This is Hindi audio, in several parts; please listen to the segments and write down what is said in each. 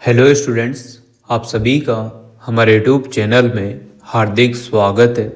हेलो स्टूडेंट्स, आप सभी का हमारे यूट्यूब चैनल में हार्दिक स्वागत है।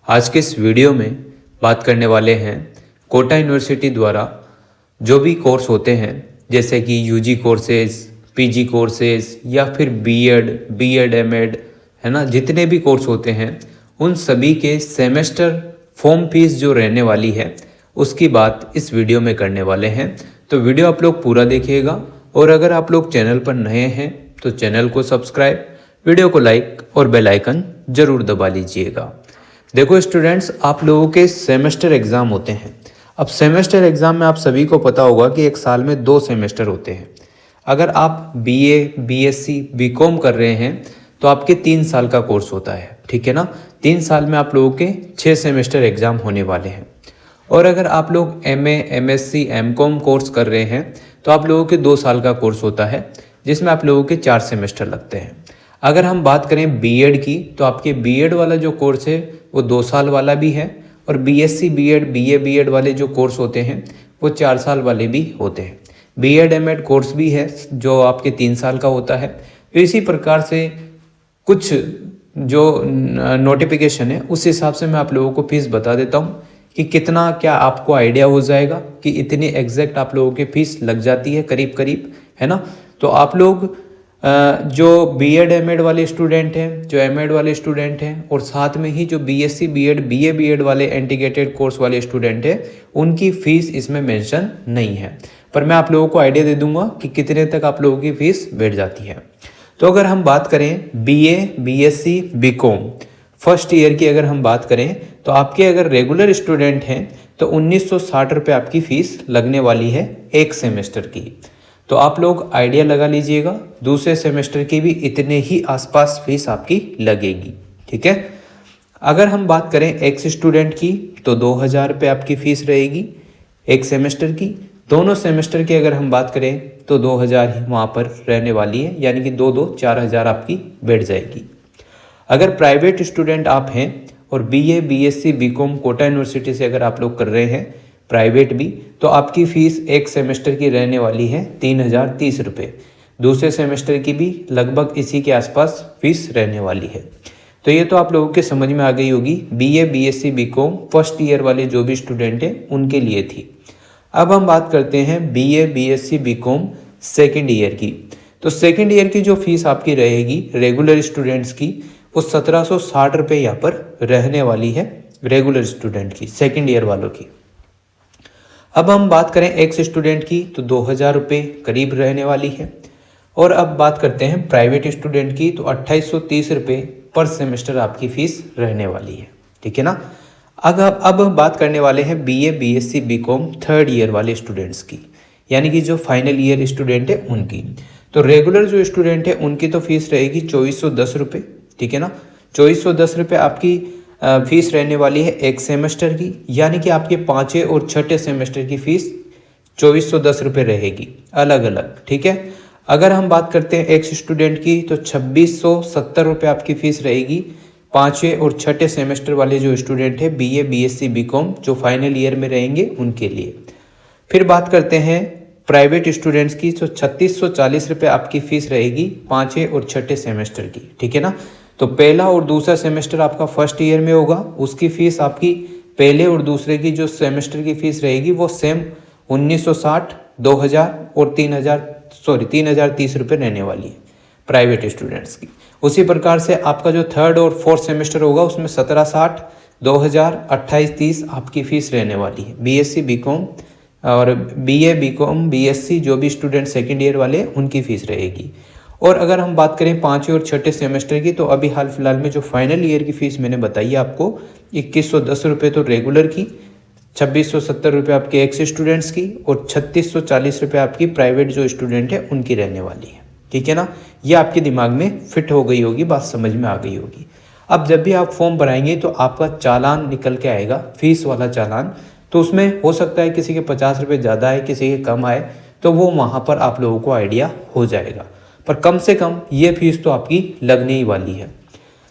आज के इस वीडियो में बात करने वाले हैं कोटा यूनिवर्सिटी द्वारा जो भी कोर्स होते हैं जैसे कि यूजी कोर्सेज, पीजी कोर्सेज या फिर बीएड, एमएड है ना, जितने भी कोर्स होते हैं उन सभी के सेमेस्टर फॉर्म फीस जो रहने वाली है उसकी बात इस वीडियो में करने वाले हैं। तो वीडियो आप लोग पूरा देखिएगा और अगर आप लोग चैनल पर नए हैं तो चैनल को सब्सक्राइब, वीडियो को लाइक और बेल आइकन जरूर दबा लीजिएगा। देखो स्टूडेंट्स, आप लोगों के सेमेस्टर एग्ज़ाम होते हैं। अब सेमेस्टर एग्ज़ाम में आप सभी को पता होगा कि एक साल में 2 सेमेस्टर होते हैं। अगर आप बीए, बीएससी, बीकॉम कर रहे हैं तो आपके 3 साल का कोर्स होता है, ठीक है ना। 3 साल में आप लोगों के 6 सेमेस्टर एग्ज़ाम होने वाले हैं। और अगर आप लोग एमए, एमएससी, एमकॉम कोर्स कर रहे हैं तो आप लोगों के 2 साल का कोर्स होता है जिसमें आप लोगों के 4 सेमेस्टर लगते हैं। अगर हम बात करें बीएड की तो आपके बीएड वाला जो कोर्स है वो 2 साल वाला भी है और बीएससी बीएड, बीए बीएड वाले जो कोर्स होते हैं वो 4 साल वाले भी होते हैं। बीएड एमएड कोर्स भी है जो आपके 3 साल का होता है। तो इसी प्रकार से कुछ जो नोटिफिकेशन है उस हिसाब से मैं आप लोगों को फीस बता देता हूँ कि कितना क्या आपको आइडिया हो जाएगा कि इतनी एग्जैक्ट आप लोगों की फीस लग जाती है करीब करीब, है ना। तो आप लोग जो बीएड एमएड वाले स्टूडेंट हैं, जो एमएड वाले स्टूडेंट हैं और साथ में ही जो बीएससी बीएड, बीए बीएड वाले इंटीग्रेटेड कोर्स वाले स्टूडेंट हैं उनकी फ़ीस इसमें मेंशन नहीं है, पर मैं आप लोगों को आइडिया दे दूंगा कि कितने तक आप लोगों की फ़ीस बैठ जाती है। तो अगर हम बात करें BA, BSc, BCom first year की अगर हम बात करें तो आपके अगर रेगुलर स्टूडेंट हैं तो 1960 रुपये आपकी फ़ीस लगने वाली है एक सेमेस्टर की। तो आप लोग आइडिया लगा लीजिएगा, दूसरे सेमेस्टर की भी इतने ही आसपास फीस आपकी लगेगी, ठीक है। अगर हम बात करें एक्स स्टूडेंट की तो 2000 रुपये आपकी फ़ीस रहेगी एक सेमेस्टर की। दोनों सेमेस्टर की अगर हम बात करें तो 2000 ही वहाँ पर रहने वाली है, यानी कि 4000 आपकी बैठ जाएगी। अगर प्राइवेट स्टूडेंट आप हैं और BA, BSc, BCom Kota university से अगर आप लोग कर रहे हैं प्राइवेट भी, तो आपकी फ़ीस एक सेमेस्टर की रहने वाली है 3030 रुपये। दूसरे सेमेस्टर की भी लगभग इसी के आसपास फीस रहने वाली है। तो ये तो आप लोगों के समझ में आ गई होगी, BA, BSc, BCom first year वाले जो भी स्टूडेंट हैं उनके लिए थी। अब हम बात करते हैं BA, BSc, BCom second year की। तो सेकेंड ईयर की जो फीस आपकी रहेगी रेगुलर स्टूडेंट्स की वो 1760 रुपये यहाँ पर रहने वाली है रेगुलर स्टूडेंट की, सेकेंड ईयर वालों की। अब हम बात करें एक्स स्टूडेंट की तो 2000 रुपये करीब रहने वाली है। और अब बात करते हैं प्राइवेट स्टूडेंट की तो 2830 रुपये पर सेमेस्टर आपकी फ़ीस रहने वाली है, ठीक है ना। अब हम बात करने वाले हैं BA, BSc, BCom third year वाले स्टूडेंट्स की, यानी कि जो फाइनल ईयर स्टूडेंट है उनकी। तो रेगुलर जो स्टूडेंट है उनकी तो फीस रहेगी 2410 रुपये, ठीक है ना। 2410 रुपये आपकी फीस रहने वाली है एक सेमेस्टर की, यानी कि आपके 5वें और 6ठे सेमेस्टर की फ़ीस 2410 रुपये रहेगी अलग अलग, ठीक है। अगर हम बात करते हैं एक्स स्टूडेंट की तो 2670 रुपये आपकी फ़ीस रहेगी 5वें और 6ठे सेमेस्टर वाले जो स्टूडेंट है बीए, बीएससी, बीकॉम जो फाइनल ईयर में रहेंगे उनके लिए। फिर बात करते हैं प्राइवेट स्टूडेंट्स की तो 3640 रुपये आपकी फ़ीस रहेगी 5वें और 6ठे सेमेस्टर की, ठीक है ना। तो पहला और दूसरा सेमेस्टर आपका फर्स्ट ईयर में होगा, उसकी फ़ीस आपकी पहले और दूसरे की जो सेमेस्टर की फ़ीस रहेगी वो सेम 1960, 2000 और 3030 रुपये रहने वाली है प्राइवेट स्टूडेंट्स की। उसी प्रकार से आपका जो थर्ड और फोर्थ सेमेस्टर होगा उसमें 1760, 2000, 2830 आपकी फ़ीस रहने वाली है बीएससी, बीकॉम और बीए, बीकॉम, बीएससी जो भी स्टूडेंट सेकेंड ईयर वाले उनकी फ़ीस रहेगी। और अगर हम बात करें 5वें और 6ठे सेमेस्टर की तो अभी हाल फिलहाल में जो फाइनल ईयर की फ़ीस मैंने बताई है आपको 2110 रुपये तो रेगुलर की, 2670 रुपये आपके एक्स स्टूडेंट्स की और 3640 रुपये आपकी प्राइवेट जो स्टूडेंट है उनकी रहने वाली है, ठीक है ना। ये आपके दिमाग में फिट हो गई होगी, बात समझ में आ गई होगी। अब जब भी आप फॉर्म भराएंगे तो आपका चालान निकल के आएगा, फीस वाला चालान। तो उसमें हो सकता है किसी के 50 रुपये ज़्यादा आए, किसी के कम आए, तो वो वहाँ पर आप लोगों को आइडिया हो जाएगा। पर कम से कम ये फीस तो आपकी लगने ही वाली है,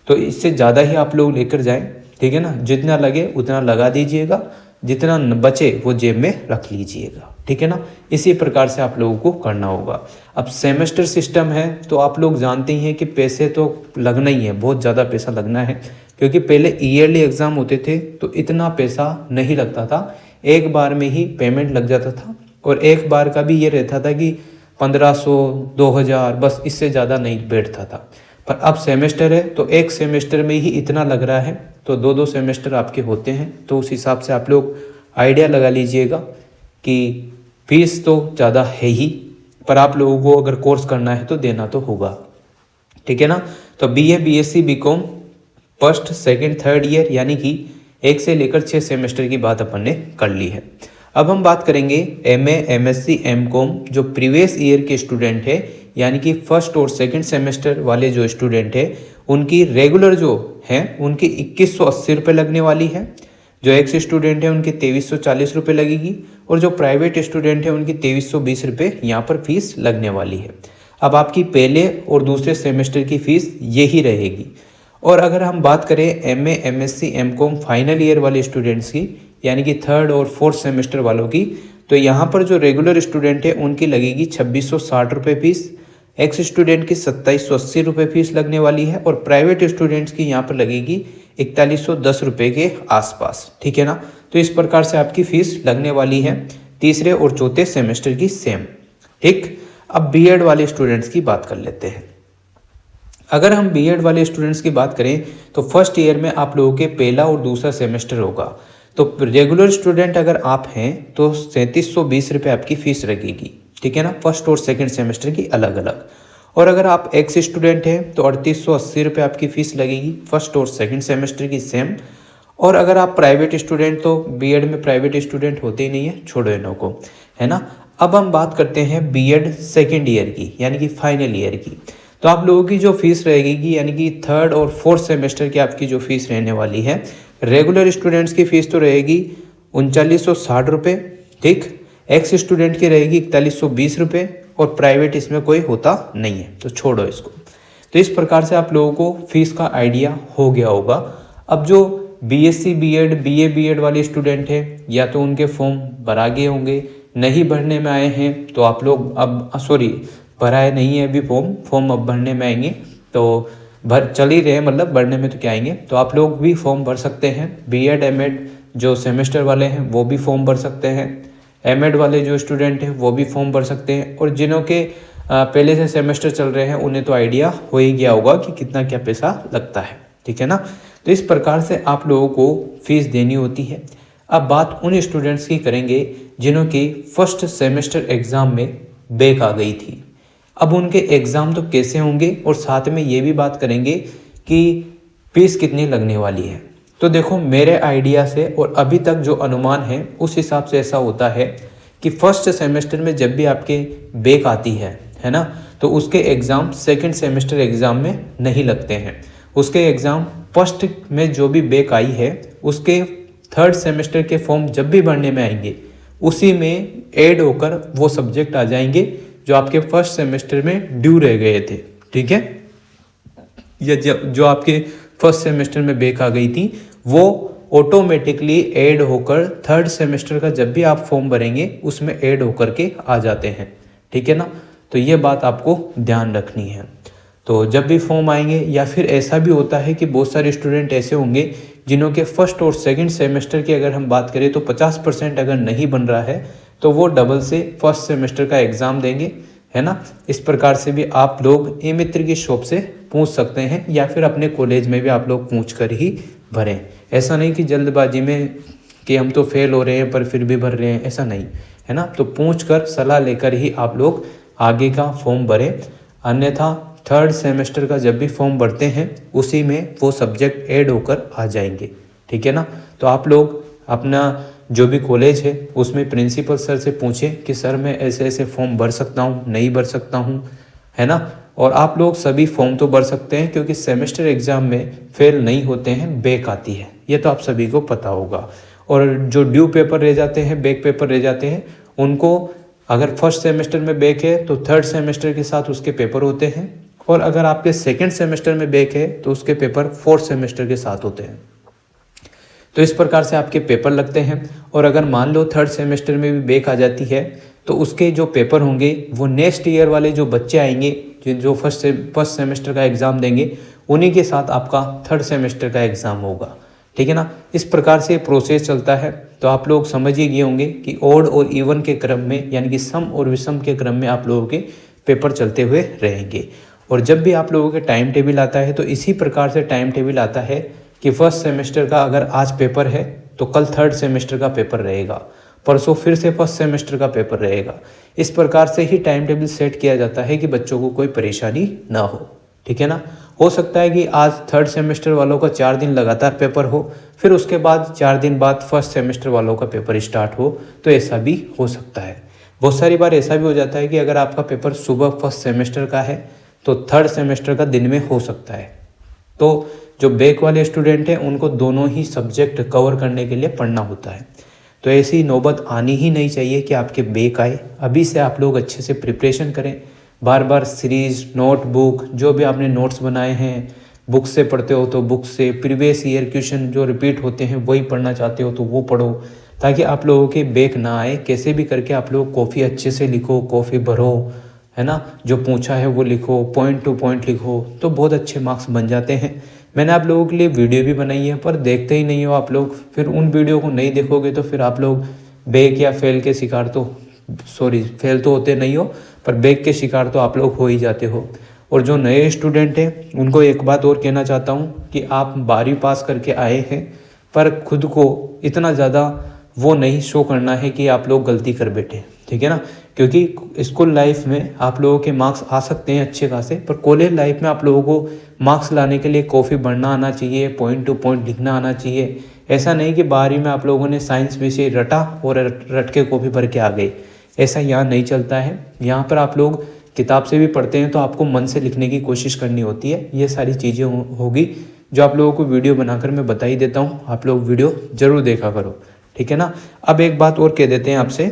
तो इससे ज़्यादा ही आप लोग लेकर जाएं, ठीक है ना। जितना लगे उतना लगा दीजिएगा, जितना बचे वो जेब में रख लीजिएगा, ठीक है ना। इसी प्रकार से आप लोगों को करना होगा। अब सेमेस्टर सिस्टम है तो आप लोग जानते ही हैं कि पैसे तो लगना ही है, बहुत ज़्यादा पैसा लगना है, क्योंकि पहले ईयरली एग्ज़ाम होते थे तो इतना पैसा नहीं लगता था, एक बार में ही पेमेंट लग जाता था। और एक बार का भी ये रहता था कि 1500 2000 बस, इससे ज़्यादा नहीं बैठता था। पर अब सेमेस्टर है तो एक सेमेस्टर में ही इतना लग रहा है, तो 2-2 सेमेस्टर आपके होते हैं, तो उस हिसाब से आप लोग आइडिया लगा लीजिएगा कि फीस तो ज़्यादा है ही, पर आप लोगों को अगर कोर्स करना है तो देना तो होगा, ठीक है ना। तो BA BSc BCom first second third year यानी कि 1 से लेकर 6 सेमेस्टर की बात अपन ने कर ली है। अब हम बात करेंगे MA MSc MCom जो प्रीवियस ईयर के स्टूडेंट है, यानी कि फर्स्ट और सेकंड सेमेस्टर वाले जो स्टूडेंट है उनकी रेगुलर जो हैं उनकी 2180 रुपये लगने वाली है। जो एक्स स्टूडेंट है उनकी 2340 रुपये लगेगी, और जो प्राइवेट स्टूडेंट है उनकी 2320 रुपये यहाँ पर फीस लगने वाली है। अब आपकी पहले और दूसरे सेमेस्टर की फ़ीस यही रहेगी। और अगर हम बात करें MA MSc MCom final year वाले स्टूडेंट्स की, यानी कि थर्ड और फोर्थ सेमेस्टर वालों की, तो यहाँ पर जो रेगुलर स्टूडेंट है उनकी लगेगी 2660 रुपये फीस, एक्स स्टूडेंट की 2780 रुपये फीस लगने वाली है, और प्राइवेट स्टूडेंट्स की यहाँ पर लगेगी 4110 रुपये के आसपास, ठीक है ना। तो इस प्रकार से आपकी फ़ीस लगने वाली है तीसरे और चौथे सेमेस्टर की सेम, ठीक। अब बीएड वाले स्टूडेंट्स की बात कर लेते हैं। अगर हम बीएड वाले स्टूडेंट्स की बात करें तो फर्स्ट ईयर में आप लोगों के पहला और दूसरा सेमेस्टर होगा। तो रेगुलर स्टूडेंट अगर आप हैं तो 3720 रुपये आपकी फ़ीस लगेगी, ठीक है ना, फर्स्ट और सेकंड सेमेस्टर की अलग अलग। और अगर आप एक्स स्टूडेंट हैं तो 3880 रुपये आपकी फ़ीस लगेगी फर्स्ट और सेकंड सेमेस्टर की सेम। और अगर आप प्राइवेट स्टूडेंट, तो बीएड में प्राइवेट स्टूडेंट होते ही नहीं है, छोड़ो इन्हों को, है ना। अब हम बात करते हैं बीएड सेकेंड ईयर की, यानी कि फाइनल ईयर की। तो आप लोगों की जो फीस रहेगी, यानी कि थर्ड और फोर्थ सेमेस्टर की आपकी जो फीस रहने वाली है, रेगुलर स्टूडेंट्स की फ़ीस तो रहेगी 3960 रुपये, ठीक। एक्स स्टूडेंट की रहेगी 4120 रुपये, और प्राइवेट इसमें कोई होता नहीं है, तो छोड़ो इसको। तो इस प्रकार से आप लोगों को फीस का आइडिया हो गया होगा। अब जो BSc BEd BA BEd वाले स्टूडेंट हैं, या तो उनके फॉर्म भरा गए होंगे, नहीं भरने में आए हैं तो आप लोग अब भराए नहीं है अभी फॉर्म अब भरने में आएंगे, तो चल ही रहे, मतलब भरने में तो क्या आएंगे, तो आप लोग भी फॉर्म भर सकते हैं। BEd MAd जो सेमेस्टर वाले हैं वो भी फॉर्म भर सकते हैं, MAd वाले जो स्टूडेंट हैं वो भी फॉर्म भर सकते हैं, और जिन्हों के पहले से सेमेस्टर चल रहे हैं उन्हें तो आइडिया हो ही गया होगा कि कितना क्या पैसा लगता है, ठीक है ना। तो इस प्रकार से आप लोगों को फीस देनी होती है। अब बात उन स्टूडेंट्स की करेंगे जिन्हों की फर्स्ट सेमेस्टर एग्ज़ाम में बैक आ गई थी। अब उनके एग्ज़ाम तो कैसे होंगे, और साथ में ये भी बात करेंगे कि फीस कितनी लगने वाली है। तो देखो, मेरे आइडिया से और अभी तक जो अनुमान है उस हिसाब से ऐसा होता है कि फर्स्ट सेमेस्टर में जब भी आपके बैक आती है ना, तो उसके एग्ज़ाम सेकंड सेमेस्टर एग्ज़ाम में नहीं लगते हैं। उसके एग्ज़ाम फर्स्ट में जो भी बैक आई है उसके थर्ड सेमेस्टर के फॉर्म जब भी भरने में आएंगे उसी में ऐड होकर वो सब्जेक्ट आ जाएंगे जो आपके फर्स्ट सेमेस्टर में ड्यू रह गए थे, ठीक है। या जो आपके फर्स्ट सेमेस्टर में बैक आ गई थी वो ऑटोमेटिकली ऐड होकर थर्ड सेमेस्टर का जब भी आप फॉर्म भरेंगे उसमें ऐड होकर के आ जाते हैं, ठीक है ना। तो ये बात आपको ध्यान रखनी है। तो जब भी फॉर्म आएंगे, या फिर ऐसा भी होता है कि बहुत सारे स्टूडेंट ऐसे होंगे जिन्हों के फर्स्ट और सेकंड सेमेस्टर की अगर हम बात करें तो 50% अगर नहीं बन रहा है तो वो डबल से फर्स्ट सेमेस्टर का एग्ज़ाम देंगे, है ना। इस प्रकार से भी आप लोग ई मित्र की शॉप से पूछ सकते हैं, या फिर अपने कॉलेज में भी आप लोग पूछ कर ही भरें। ऐसा नहीं कि जल्दबाजी में कि हम तो फेल हो रहे हैं पर फिर भी भर रहे हैं, ऐसा नहीं, है ना। तो पूछ कर सलाह लेकर ही आप लोग आगे का फॉर्म भरें, अन्यथा थर्ड सेमेस्टर का जब भी फॉर्म भरते हैं उसी में वो सब्जेक्ट ऐड होकर आ जाएंगे, ठीक है ना। तो आप लोग अपना जो भी कॉलेज है उसमें प्रिंसिपल सर से पूछें कि सर मैं ऐसे ऐसे फॉर्म भर सकता हूँ, नहीं भर सकता हूँ, है ना। और आप लोग सभी फॉर्म तो भर सकते हैं क्योंकि सेमेस्टर एग्ज़ाम में फेल नहीं होते हैं, बैक आती है, ये तो आप सभी को पता होगा। और जो ड्यू पेपर रह जाते हैं, बैक पेपर रह जाते हैं, उनको अगर फर्स्ट सेमेस्टर में बैक है तो थर्ड सेमेस्टर के साथ उसके पेपर होते हैं, और अगर आपके सेकेंड सेमेस्टर में बैक है तो उसके पेपर फोर्थ सेमेस्टर के साथ होते हैं। तो इस प्रकार से आपके पेपर लगते हैं। और अगर मान लो थर्ड सेमेस्टर में भी बैक आ जाती है तो उसके जो पेपर होंगे वो नेक्स्ट ईयर वाले जो बच्चे आएंगे जो फर्स्ट सेमेस्टर का एग्ज़ाम देंगे उन्हीं के साथ आपका थर्ड सेमेस्टर का एग्ज़ाम होगा, ठीक है ना। इस प्रकार से प्रोसेस चलता है। तो आप लोग समझ ही गए होंगे कि ओड और इवन के क्रम में यानी कि सम और विषम के क्रम में आप लोगों के पेपर चलते हुए रहेंगे। और जब भी आप लोगों के टाइम टेबल आता है तो इसी प्रकार से टाइम टेबल आता है कि फर्स्ट सेमेस्टर का अगर आज पेपर है तो कल थर्ड सेमेस्टर का पेपर रहेगा, परसों फिर से फर्स्ट सेमेस्टर का पेपर रहेगा। इस प्रकार से ही टाइम टेबल सेट किया जाता है कि बच्चों को कोई परेशानी ना हो, ठीक है ना। हो सकता है कि आज थर्ड सेमेस्टर वालों का 4 दिन लगातार पेपर हो, फिर उसके बाद 4 दिन बाद फर्स्ट सेमेस्टर वालों का पेपर स्टार्ट हो, तो ऐसा भी हो सकता है। बहुत सारी बार ऐसा भी हो जाता है कि अगर आपका पेपर सुबह फर्स्ट सेमेस्टर का है तो थर्ड सेमेस्टर का दिन में हो सकता है। तो जो बैक वाले स्टूडेंट हैं उनको दोनों ही सब्जेक्ट कवर करने के लिए पढ़ना होता है। तो ऐसी नौबत आनी ही नहीं चाहिए कि आपके बैक आए। अभी से आप लोग अच्छे से प्रिपरेशन करें, बार बार सीरीज नोटबुक जो भी आपने नोट्स बनाए हैं बुक से पढ़ते हो तो बुक से, प्रीवियस ईयर क्वेश्चन जो रिपीट होते हैं वही पढ़ना चाहते हो तो वो पढ़ो, ताकि आप लोगों के बैक ना आए। कैसे भी करके आप लोग कॉफ़ी अच्छे से लिखो, कॉफ़ी भरो, है ना, जो पूछा है वो लिखो, पॉइंट टू पॉइंट लिखो, तो बहुत अच्छे मार्क्स बन जाते हैं। मैंने आप लोगों के लिए वीडियो भी बनाई है पर देखते ही नहीं हो आप लोग। फिर उन वीडियो को नहीं देखोगे तो फिर आप लोग बैक या फेल के शिकार तो फेल तो होते नहीं हो, पर बैक के शिकार तो आप लोग हो ही जाते हो। और जो नए स्टूडेंट हैं उनको एक बात और कहना चाहता हूँ कि आप 12वीं पास करके आए हैं पर खुद को इतना ज़्यादा वो नहीं शो करना है कि आप लोग गलती कर बैठे, ठीक है ना। क्योंकि स्कूल लाइफ में आप लोगों के मार्क्स आ सकते हैं अच्छे खासे, पर कॉलेज लाइफ में आप लोगों को मार्क्स लाने के लिए कॉफ़ी बढ़ना आना चाहिए, पॉइंट टू पॉइंट लिखना आना चाहिए। ऐसा नहीं कि 12वीं में आप लोगों ने साइंस विषय रटा और रट के कॉपी भर के आ गए, ऐसा यहाँ नहीं चलता है। यहाँ पर आप लोग किताब से भी पढ़ते हैं तो आपको मन से लिखने की कोशिश करनी होती है। ये सारी चीज़ें होगी जो आप लोगों को वीडियो बनाकर मैं बता ही देता हूँ, आप लोग वीडियो ज़रूर देखा करो, ठीक है ना। अब एक बात और कह देते हैं आपसे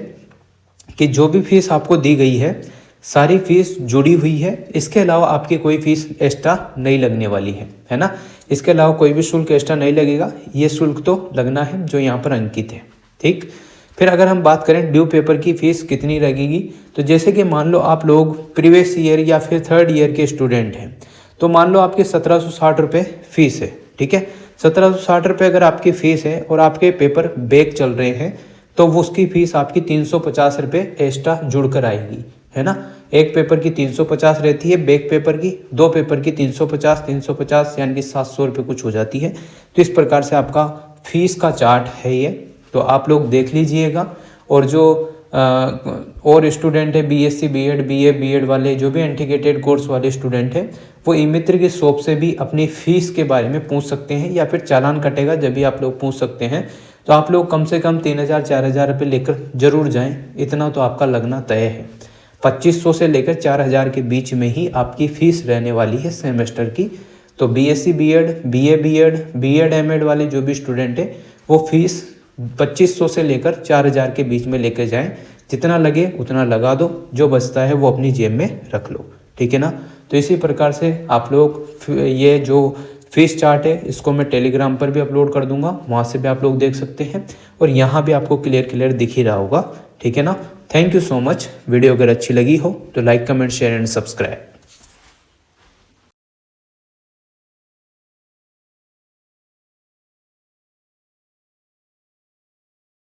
कि जो भी फीस आपको दी गई है सारी फीस जुड़ी हुई है, इसके अलावा आपकी कोई फीस एक्स्ट्रा नहीं लगने वाली है ना। इसके अलावा कोई भी शुल्क एक्स्ट्रा नहीं लगेगा, ये शुल्क तो लगना है जो यहाँ पर अंकित है, ठीक। फिर अगर हम बात करें ड्यू पेपर की फ़ीस कितनी लगेगी, तो जैसे कि मान लो आप लोग प्रीवियस ईयर या फिर थर्ड ईयर के स्टूडेंट हैं तो मान लो आपके 1760 रुपये फ़ीस है, ठीक है। 1760 रुपये अगर आपकी फ़ीस है और आपके पेपर बैक चल रहे हैं तो वो उसकी फ़ीस आपकी 350 रुपये एक्स्ट्रा जुड़कर आएगी, है ना। एक पेपर की 350 रहती है, बैक पेपर की, 2 पेपर की 350 यानी कि 700 रुपये कुछ हो जाती है। तो इस प्रकार से आपका फ़ीस का चार्ट है ये, तो आप लोग देख लीजिएगा। और जो और स्टूडेंट है बीएससी बीएड बीए बीएड वाले जो भी इंटीग्रेटेड कोर्स वाले स्टूडेंट हैं वो ई मित्र की शॉप से भी अपनी फ़ीस के बारे में पूछ सकते हैं, या फिर चालान कटेगा जब भी आप लोग पूछ सकते हैं। तो आप लोग कम से कम 3000-4000 रुपये लेकर जरूर जाएं, इतना तो आपका लगना तय है। 2500 से लेकर 4000 के बीच में ही आपकी फ़ीस रहने वाली है सेमेस्टर की। तो BSc BEd BA BEd BEd MEd वाले जो भी स्टूडेंट हैं वो फीस 2500 से लेकर 4000 के बीच में लेकर जाएं। जितना लगे उतना लगा दो, जो बचता है वो अपनी जेब में रख लो, ठीक है ना। तो इसी प्रकार से आप लोग ये जो फीस चार्ट है इसको मैं टेलीग्राम पर भी अपलोड कर दूंगा, वहाँ से भी आप लोग देख सकते हैं। और यहाँ भी आपको क्लियर दिख ही रहा होगा, ठीक है ना। Thank you so much. Video अगर अच्छी लगी हो तो like comment share and subscribe.